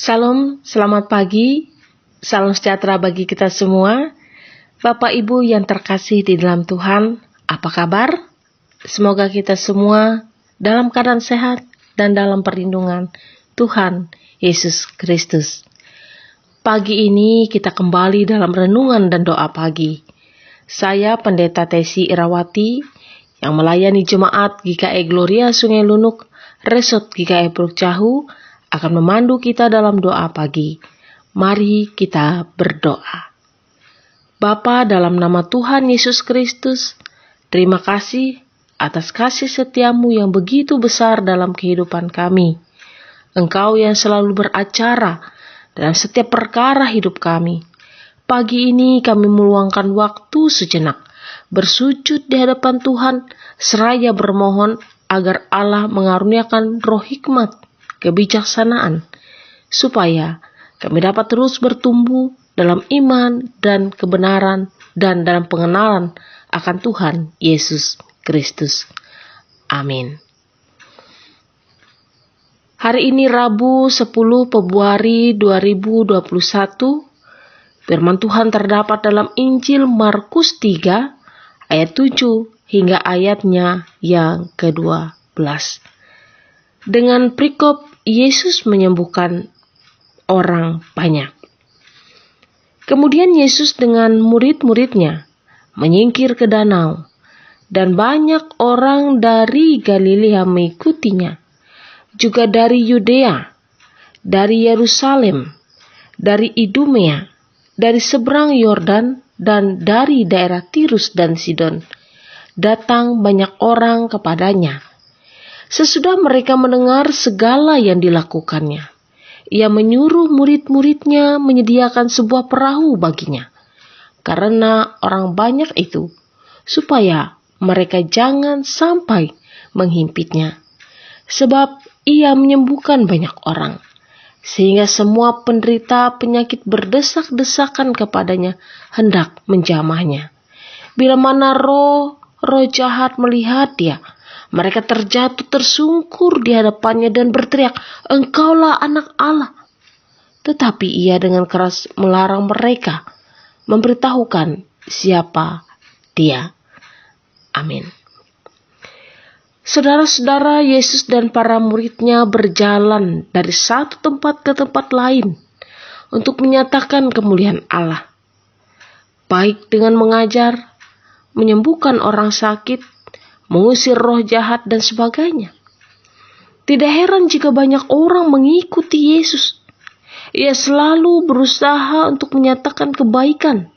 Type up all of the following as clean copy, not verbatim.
Salam, selamat pagi, salam sejahtera bagi kita semua. Bapak Ibu yang terkasih di dalam Tuhan, apa kabar? Semoga kita semua dalam keadaan sehat dan dalam perlindungan Tuhan Yesus Kristus. Pagi ini kita kembali dalam renungan dan doa pagi. Saya Pendeta Tesi Irawati yang melayani jemaat GKI Gloria Sungai Lunuk, Resort GKI Puruk Cahu, akan memandu kita dalam doa pagi. Mari kita berdoa. Bapa, dalam nama Tuhan Yesus Kristus, terima kasih atas kasih setiamu yang begitu besar dalam kehidupan kami. Engkau yang selalu beracara dalam setiap perkara hidup kami. Pagi ini kami meluangkan waktu sejenak, bersujud di hadapan Tuhan, seraya bermohon agar Allah mengaruniakan roh hikmat, kebijaksanaan, supaya kami dapat terus bertumbuh dalam iman dan kebenaran dan dalam pengenalan akan Tuhan Yesus Kristus. Amin. Hari ini Rabu 10 Februari 2021, firman Tuhan terdapat dalam Injil Markus 3 ayat 7 hingga ayatnya yang ke-12. Dengan perikop Yesus menyembuhkan orang banyak. Kemudian Yesus dengan murid-muridnya menyingkir ke danau, dan banyak orang dari Galilea mengikutinya, juga dari Yudea, dari Yerusalem, dari Idumea, dari seberang Yordan, dan dari daerah Tirus dan Sidon. Datang banyak orang kepadanya. Sesudah mereka mendengar segala yang dilakukannya, ia menyuruh murid-muridnya menyediakan sebuah perahu baginya, karena orang banyak itu, supaya mereka jangan sampai menghimpitnya. Sebab ia menyembuhkan banyak orang, sehingga semua penderita penyakit berdesak-desakan kepadanya hendak menjamahnya. Bila mana roh jahat melihat dia, mereka terjatuh tersungkur di hadapannya dan berteriak, "Engkaulah anak Allah." Tetapi ia dengan keras melarang mereka memberitahukan siapa dia. Amin. Saudara-saudara, Yesus dan para muridnya berjalan dari satu tempat ke tempat lain untuk menyatakan kemuliaan Allah, baik dengan mengajar, menyembuhkan orang sakit, mengusir roh jahat, dan sebagainya. Tidak heran jika banyak orang mengikuti Yesus. Ia selalu berusaha untuk menyatakan kebaikan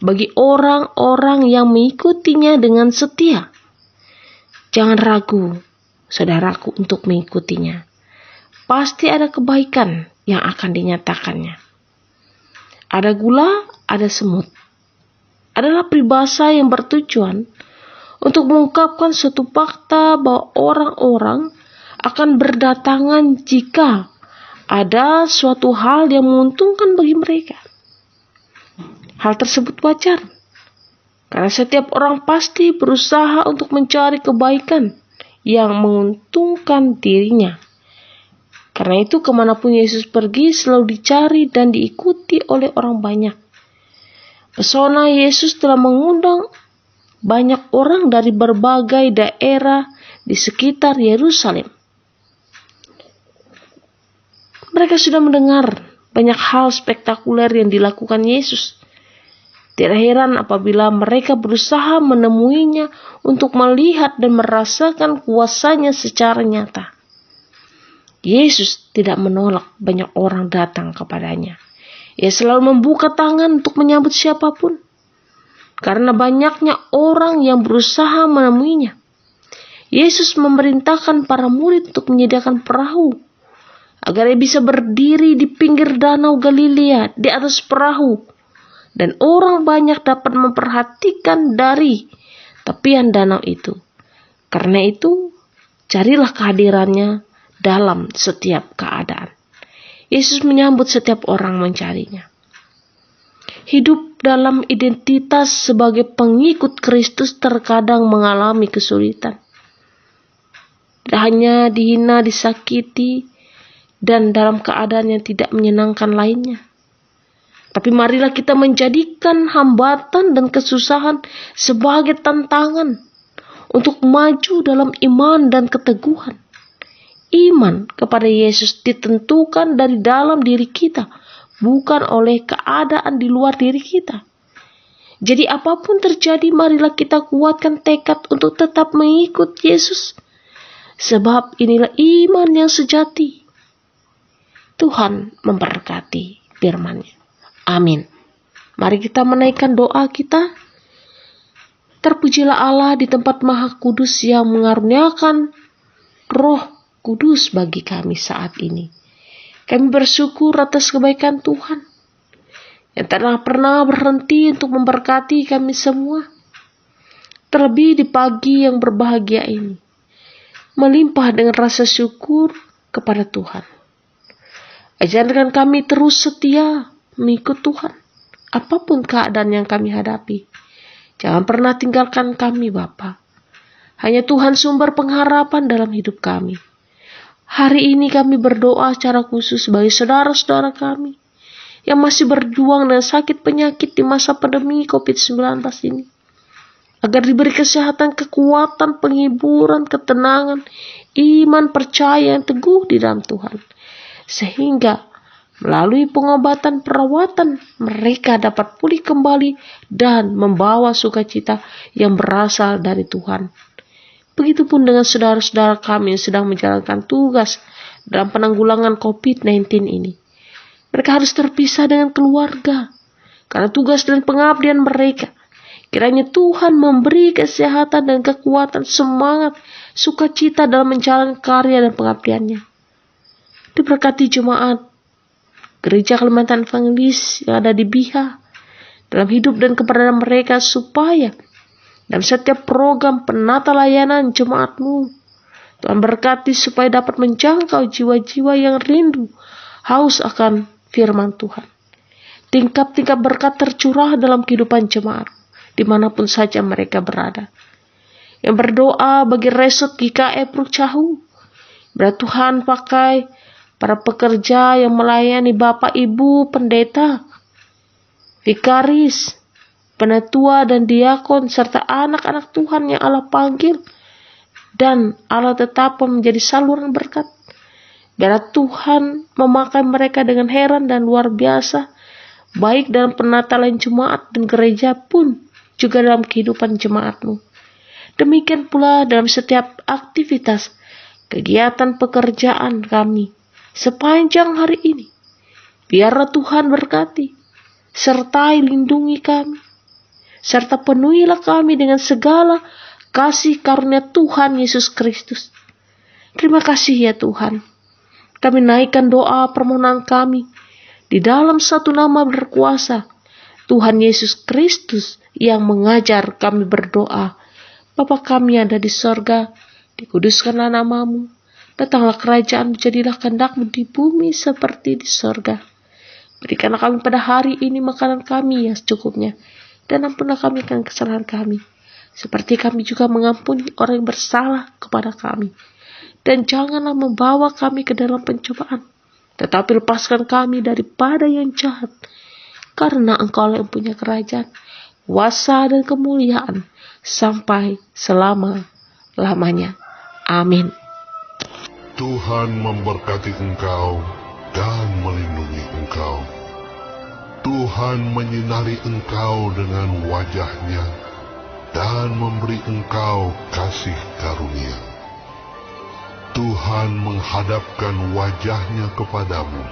bagi orang-orang yang mengikutinya dengan setia. Jangan ragu, saudaraku, untuk mengikutinya. Pasti ada kebaikan yang akan dinyatakannya. Ada gula, ada semut. Adalah peribahasa yang bertujuan untuk mengungkapkan suatu fakta bahwa orang-orang akan berdatangan jika ada suatu hal yang menguntungkan bagi mereka. Hal tersebut wajar, karena setiap orang pasti berusaha untuk mencari kebaikan yang menguntungkan dirinya. Karena itu kemanapun Yesus pergi selalu dicari dan diikuti oleh orang banyak. Pesona Yesus telah mengundang banyak orang dari berbagai daerah di sekitar Yerusalem. Mereka sudah mendengar banyak hal spektakuler yang dilakukan Yesus. Tidak heran apabila mereka berusaha menemuinya untuk melihat dan merasakan kuasanya secara nyata. Yesus tidak menolak banyak orang datang kepadanya. Ia selalu membuka tangan untuk menyambut siapapun, karena banyaknya orang yang berusaha menemuinya. Yesus memerintahkan para murid untuk menyediakan perahu, agar ia bisa berdiri di pinggir danau Galilea di atas perahu, dan orang banyak dapat memperhatikan dari tepian danau itu. Karena itu, carilah kehadirannya dalam setiap keadaan. Yesus menyambut setiap orang mencarinya. Hidup dalam identitas sebagai pengikut Kristus terkadang mengalami kesulitan. Tidak hanya dihina, disakiti, dan dalam keadaan yang tidak menyenangkan lainnya. Tapi marilah kita menjadikan hambatan dan kesusahan sebagai tantangan untuk maju dalam iman dan keteguhan. Iman kepada Yesus ditentukan dari dalam diri kita, bukan oleh keadaan di luar diri kita. Jadi apapun terjadi, marilah kita kuatkan tekad untuk tetap mengikut Yesus. Sebab inilah iman yang sejati. Tuhan memberkati firman-Nya. Amin. Mari kita menaikkan doa kita. Terpujilah Allah di tempat Maha Kudus yang mengaruniakan Roh Kudus bagi kami saat ini. Kami bersyukur atas kebaikan Tuhan yang tak pernah berhenti untuk memberkati kami semua. Terlebih di pagi yang berbahagia ini, melimpah dengan rasa syukur kepada Tuhan. Ajarkan kami terus setia mengikut Tuhan, apapun keadaan yang kami hadapi. Jangan pernah tinggalkan kami, Bapa. Hanya Tuhan sumber pengharapan dalam hidup kami. Hari ini kami berdoa secara khusus bagi saudara-saudara kami yang masih berjuang dengan sakit penyakit di masa pandemi COVID-19 ini. Agar diberi kesehatan, kekuatan, penghiburan, ketenangan, iman, percaya yang teguh di dalam Tuhan. Sehingga melalui pengobatan, perawatan, mereka dapat pulih kembali dan membawa sukacita yang berasal dari Tuhan. Begitupun dengan saudara-saudara kami yang sedang menjalankan tugas dalam penanggulangan COVID-19 ini. Mereka harus terpisah dengan keluarga karena tugas dan pengabdian mereka. Kiranya Tuhan memberi kesehatan dan kekuatan, semangat, sukacita dalam menjalankan karya dan pengabdiannya. Diberkati jemaat Gereja Kalimantan Evangelis yang ada di Biha dalam hidup dan keberadaan mereka, supaya dalam setiap program penata layanan jemaat-Mu, Tuhan berkati supaya dapat menjangkau jiwa-jiwa yang rindu, haus akan firman Tuhan. Tingkap-tingkap berkat tercurah dalam kehidupan jemaat, dimanapun saja mereka berada. Yang berdoa bagi Resort GKE Prucahu, biar Tuhan pakai para pekerja yang melayani Bapak Ibu pendeta, vikaris, penatua dan diakon, serta anak-anak Tuhan yang Allah panggil dan Allah tetapkan menjadi saluran berkat. Biar Tuhan memakai mereka dengan heran dan luar biasa, baik dalam penatalan jemaat dan gereja pun juga dalam kehidupan jemaat-Mu. Demikian pula dalam setiap aktivitas, kegiatan pekerjaan kami sepanjang hari ini. Biarlah Tuhan berkati, sertai lindungi kami, serta penuhilah kami dengan segala kasih karunia Tuhan Yesus Kristus. Terima kasih ya Tuhan. Kami naikkan doa permohonan kami di dalam satu nama berkuasa, Tuhan Yesus Kristus, yang mengajar kami berdoa. Bapa kami yang ada di sorga, dikuduskanlah nama-Mu. Datanglah kerajaan, jadilah kehendak-Mu di bumi seperti di sorga. Berikanlah kami pada hari ini makanan kami yang secukupnya, dan ampunlah kami akan kesalahan kami, seperti kami juga mengampuni orang yang bersalah kepada kami. Dan janganlah membawa kami ke dalam pencobaan, tetapi lepaskan kami daripada yang jahat. Karena Engkau yang punya kerajaan, kuasa dan kemuliaan sampai selama-lamanya. Amin. Tuhan memberkati engkau dan melindungi engkau. Tuhan menyinari engkau dengan wajah-Nya dan memberi engkau kasih karunia. Tuhan menghadapkan wajah-Nya kepadamu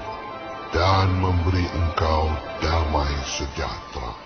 dan memberi engkau damai sejahtera.